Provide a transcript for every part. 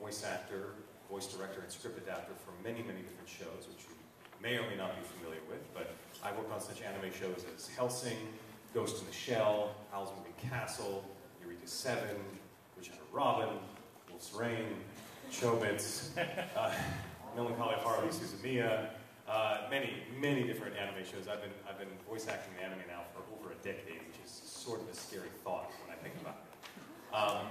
voice actor, voice director, and script adapter for many, many different shows, which you may or may not be familiar with, but I work on such anime shows as Hellsing, Ghost in the Shell, Howl's Moving Castle, Eureka 7, Witch Hunter Robin, Wolf's Rain, Chobits, Melancholy Harley Suzumiya, many different anime shows. I've been voice acting in anime now for over a decade, which is sort of a scary thought when I think about it.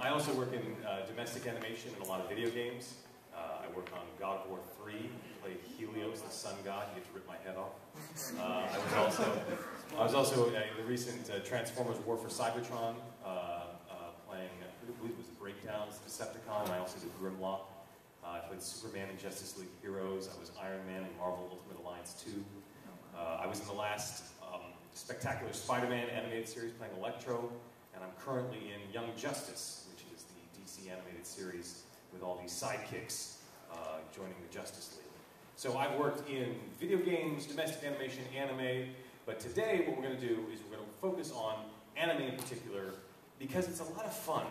I also work in domestic animation and a lot of video games. I work on God of War 3, play Helios, the sun god. You get to rip my head off. I was also in the recent Transformers War for Cybertron, playing, I believe it was Breakdowns, Decepticon, and I also did Grimlock. I played Superman in Justice League Heroes. I was Iron Man in Marvel Ultimate Alliance 2. I was in the last spectacular Spider-Man animated series playing Electro, and I'm currently in Young Justice, which is the DC animated series with all these sidekicks joining the Justice League. So I've worked in video games, domestic animation, anime, but today what we're going to do is we're going to focus on anime in particular because it's a lot of fun.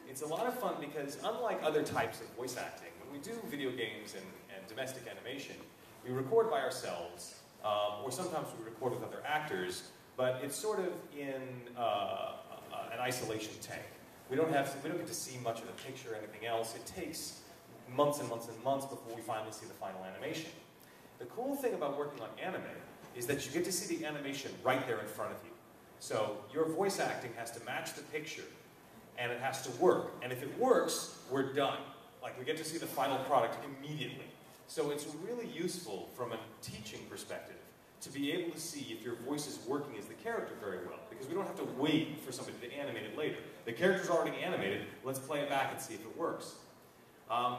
It's a lot of fun because unlike other types of voice acting, when we do video games and domestic animation, we record by ourselves, or sometimes we record with other actors, but it's sort of in an isolation tank. We don't get to see much of the picture or anything else. It takes months and months and months before we finally see the final animation. The cool thing about working on anime is that you get to see the animation right there in front of you. So your voice acting has to match the picture, and it has to work. And if it works, we're done. Like, we get to see the final product immediately. So it's really useful from a teaching perspective to be able to see if your voice is working as the character very well, because we don't have to wait for somebody to animate it later. The character's already animated, let's play it back and see if it works.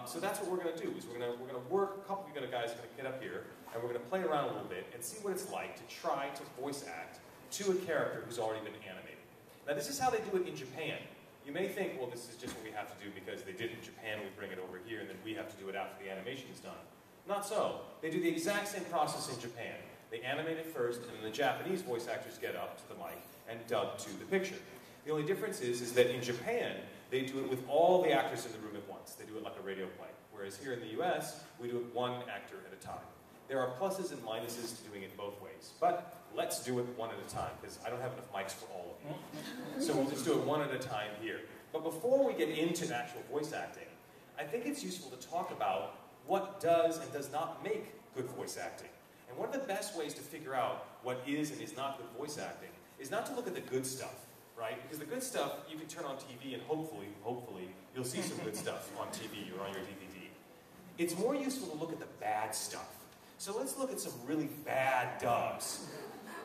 So that's what we're going to do, is we're going to work, a couple of you guys are going to get up here, and we're going to play around a little bit and see what it's like to try to voice act to a character who's already been animated. Now this is how they do it in Japan. You may think, well, this is just what we have to do because they did it in Japan, we bring it over here, and then we have to do it after the animation is done. Not so. They do the exact same process in Japan. They animate it first, and then the Japanese voice actors get up to the mic and dub to the picture. The only difference is that in Japan, they do it with all the actors in the room at once. They do it like a radio play. Whereas here in the US, we do it one actor at a time. There are pluses and minuses to doing it both ways. But let's do it one at a time, because I don't have enough mics for all of you. So we'll just do it one at a time here. But before we get into actual voice acting, I think it's useful to talk about what does and does not make good voice acting. And one of the best ways to figure out what is and is not good voice acting is not to look at the good stuff, right? Because the good stuff, you can turn on TV and hopefully, you'll see some good stuff on TV or on your DVD. It's more useful to look at the bad stuff. So let's look at some really bad dubs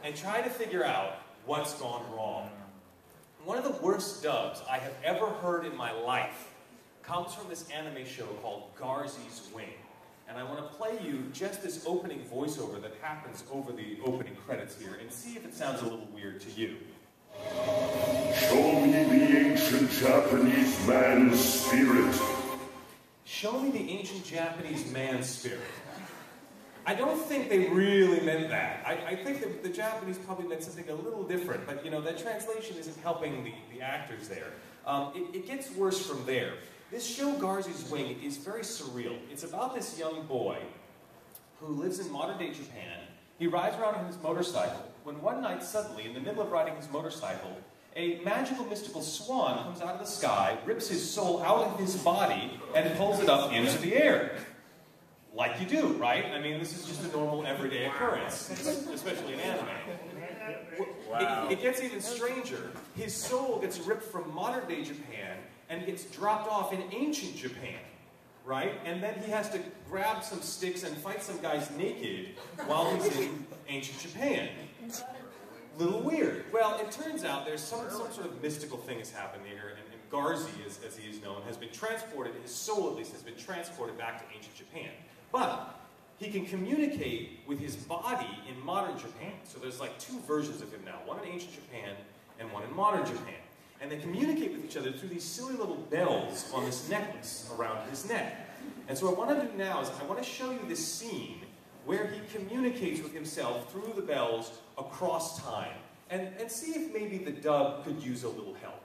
and try to figure out what's gone wrong. One of the worst dubs I have ever heard in my life comes from this anime show called Garzy's Wing. And I want to play you just this opening voiceover that happens over the opening credits here and see if it sounds a little weird to you. Show me the ancient Japanese man's spirit. Show me the ancient Japanese man's spirit. I don't think they really meant that. I think that the Japanese probably meant something a little different, but you know, that translation isn't helping the actors there. It gets worse from there. This show, Garzy's Wing, is very surreal. It's about this young boy who lives in modern-day Japan. He rides around on his motorcycle when one night, suddenly, in the middle of riding his motorcycle, a magical, mystical swan comes out of the sky, rips his soul out of his body, and pulls it up into the air. Like you do, right? I mean, this is just a normal, everyday occurrence, especially in anime. Wow. It gets even stranger. His soul gets ripped from modern-day Japan and gets dropped off in ancient Japan, right? And then he has to grab some sticks and fight some guys naked while he's in ancient Japan. Little weird. Well, it turns out there's some sort of mystical thing has happened here, and Garzy, as he is known, has been transported, his soul at least, has been transported back to ancient Japan. But he can communicate with his body in modern Japan. So there's like two versions of him now, one in ancient Japan and one in modern Japan. And they communicate with each other through these silly little bells on this necklace around his neck. And so what I want to do now is I want to show you this scene where he communicates with himself through the bells across time. And see if maybe the dub could use a little help.